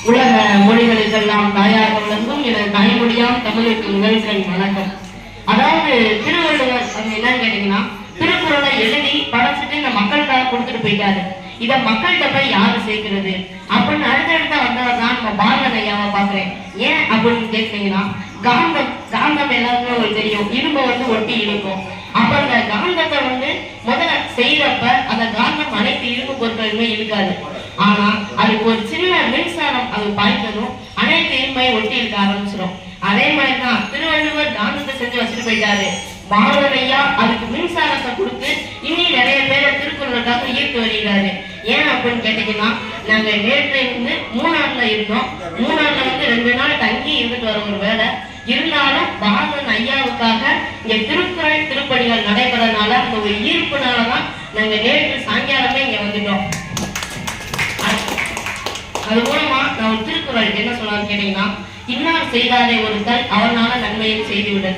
உலக மொழிகளுக்கெல்லாம் தாயாக விளங்கும் எனது தாய்மொழியாம் தமிழுக்கு முதல்கண் வணக்கம். அதாவது திருவள்ளுவர் என்னன்னு கேட்டீங்கன்னா, திருக்குறளை எழுதி படைச்சிட்டு இந்த மக்களுக்காக கொடுத்துட்டு போயிட்டாரு. இத மக்கள்கிட்ட போய் யாரு சேர்க்கிறது அப்படின்னு அடுத்தடுத்த வந்தவர் தான் நம்ம பாரத ஐயாவை பாக்குறேன். ஏன் அப்படின்னு கேட்டீங்கன்னா, காந்தம் எல்லாருமே ஒரு தெரியும், இரும்பை ஒட்டி இருக்கும். அப்ப அந்த காந்தத்தை முதல்ல செய்யறப்ப அந்த காந்தம் அனைத்து இரும்பு பொருட்களுமே இருக்காது. ஆனா அதுக்கு ஒரு சின்ன மின்சாரம் அது பாய்ச்சதும் அனைத்து இரும்பையும் ஒட்டி இருக்க ஆரம்பிச்சிடும். அதே மாதிரிதான் திருவள்ளுவர் காந்தத்தை செஞ்சு வச்சுட்டு போயிட்டாரு. பாரதியா அதுக்கு மின்சாரத்தை கொடுத்து இன்னும் நிறைய பேரை திருக்குறளுக்காக ஈர்த்து வருகிறாரு. ஏன் அப்படின்னு கேட்டீங்கன்னா, நாங்க நேற்று மூணாறுல இருந்தோம். மூணாறுல 2 நாள் தங்கி இருந்துட்டு வர ஒரு வேலை இருந்தாலும் பாரதன் ஐயாவுக்காக இங்க திருக்குறள் திருப்பணிகள் நடைபெறனால அந்த ஒரு ஈர்ப்புனாலதான் நாங்க நேற்று சாயங்காலமே இங்க வந்துட்டோம். அது மூலமா நான் ஒரு திருக்குறள் என்ன சொல்லலாம்னு கேட்டீங்கன்னா, இன்னார் செய்தாரே ஒருத்தர் அவனால நன்மையை செய்துவிடு.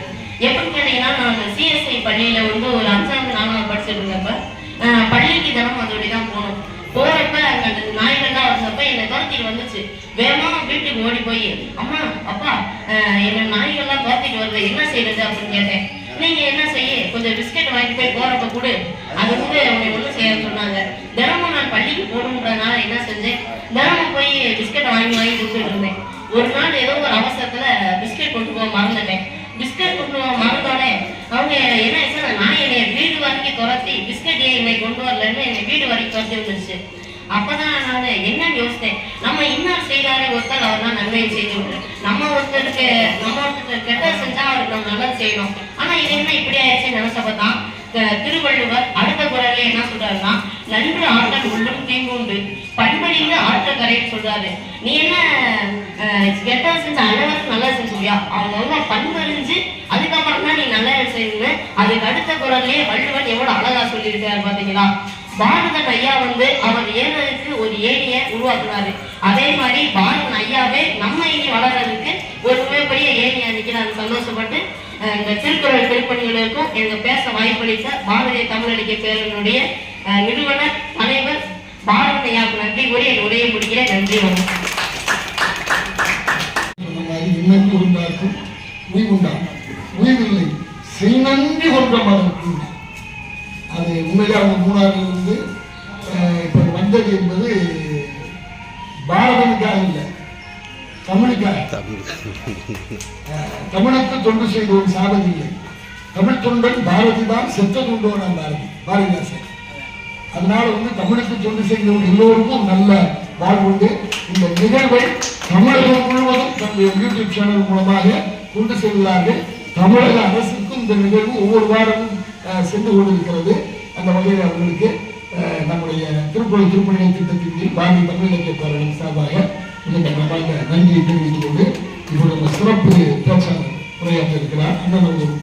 எப்படின்னு கேட்டீங்கன்னா, நான் சிஎஸ்ஐ பள்ளியில ஒரு 5ஆவது 4ஆவது படிச்சுட்டு இருந்தப்ப பள்ளிக்கு தினம் அதோடதான் போனோம். போறப்ப அங்க நாய்கள்லாம் வந்தப்ப என்னை துரத்திட்டு வந்துச்சு. வேகமா வீட்டுக்கு ஓடி போய், அம்மா அப்பா என்ன நாய்கள்லாம் துரத்திட்டு வருது, என்ன செய்யறது அப்படின்னு கேட்டேன். நீங்க என்ன செய்ய, கொஞ்சம் பிஸ்கெட் வாங்கிட்டு போய் போறப்ப கூட அது அவங்க ஒன்றும் செய்ய சொன்னாங்க. தினமும் நான் பள்ளிக்கு போகணுன்றதுனால என்ன செஞ்சேன், தினமும் போய் பிஸ்கெட் வாங்கி கொடுத்துட்டு இருந்தேன். ஒரு நாள் ஏதோ ஒரு அவசரத்துல பிஸ்கெட் கொண்டு போக மறந்துட்டேன். பிஸ்கெட் கொண்டு போக மறந்தோடனே அவங்க என்ன சார், நான் என்னை வீடு வரைக்கும் துரத்தி பிஸ்கெட் ஏன் என்னை கொண்டு வரலன்னு என்னை வீடு வரைக்கும் துரத்தி வந்துருச்சு. அப்பதான் நான் என்னன்னு யோசித்தேன், நம்ம இன்னார் செய்தாரே ஒருத்தர் அவர் தான் நன்மையை செய்து விட்டு, நம்ம ஒருத்தருக்கு கெட்ட செஞ்சா அவருக்கு நம்ம நல்லது செய்யணும். ஆனா இது என்ன இப்படி ஆயிடுச்சுன்னு நினைச்சப்பதான் திருவள்ளுவர் அடுத்த குறள்ல என்ன சொல்றாருன்னா, நன்று ஆற்றல் உள்ளும் தீங்குண்டு பண்படிந்து ஆற்றல் கரைன்னு சொல்றாரு. நீ என்ன கெட்ட செஞ்ச அனைவருக்கும் நல்லது செஞ்சுவியா, அவங்க பண்பறிஞ்சு அதுக்கப்புறம் தான் நீ நல்லது செய்யுங்க. அதுக்கு அடுத்த குறள்லயே வள்ளுவன் எவ்வளவு அழகா சொல்லியிருக்காரு பாத்தீங்களா. பாரதன் ஐயா அவர் ஏறதுக்கு ஒரு ஏணியை உருவாக்குனாரு. அதே மாதிரி பாரதன் ஐயாவே நம்ம இனி வளர்றதுக்கு ஒரு மிகப்பெரிய ஏணியா நிக்கிறாரு. சந்தோஷப்பட்டு இந்த திருக்குறள் திருப்பணிகளுக்கும் எங்க பேச வாய்ப்பளித்த பாரதிய தமிழறிக்கை பேரனுடைய நிறுவனர் தலைவர் பாரதன் ஐயாவுக்கு நன்றி கூறி என் உரையை முடிக்கிறேன். நன்றி வணக்கம். உயிரில்லை செய்நன்றி கொண்டவர்களுக்கு அது உண்மையிலே அவங்க மூணாறிலிருந்து இப்ப வந்தது என்பது பாரதனுக்காக இல்லை, தமிழுக்காக. தமிழுக்கு தொண்டு செய்த ஒரு சாதனை இல்லை. தமிழ் தொண்டன் பாரதி தான், செத்த தொண்டோன் பாரதிதாசன். அதனால தமிழுக்கு தொண்டு செய்தவர்கள் எல்லோருக்கும் நல்ல வாழ்வுண்டு. இந்த நிகழ்வை தமிழகம் முழுவதும் தன்னுடைய யூடியூப் சேனல் மூலமாக கொண்டு செல்கிறார்கள். தமிழக அரசுக்கும் இந்த நிகழ்வு ஒவ்வொரு வாரமும் சென்று கொண்டிருக்கிறது. அந்த வகையில் அவர்களுக்கு நம்முடைய திருக்குறள் திருப்பணிகள் திட்டத்தின் கீழ் பாரதிய தமிழ் இலக்கிய பேரவையின் சார்பாக நன்றியை தெரிவித்துக் கொண்டு இப்பொழுது சிறப்பு பேச்சாளர் உரையாற்ற இருக்கிறார்.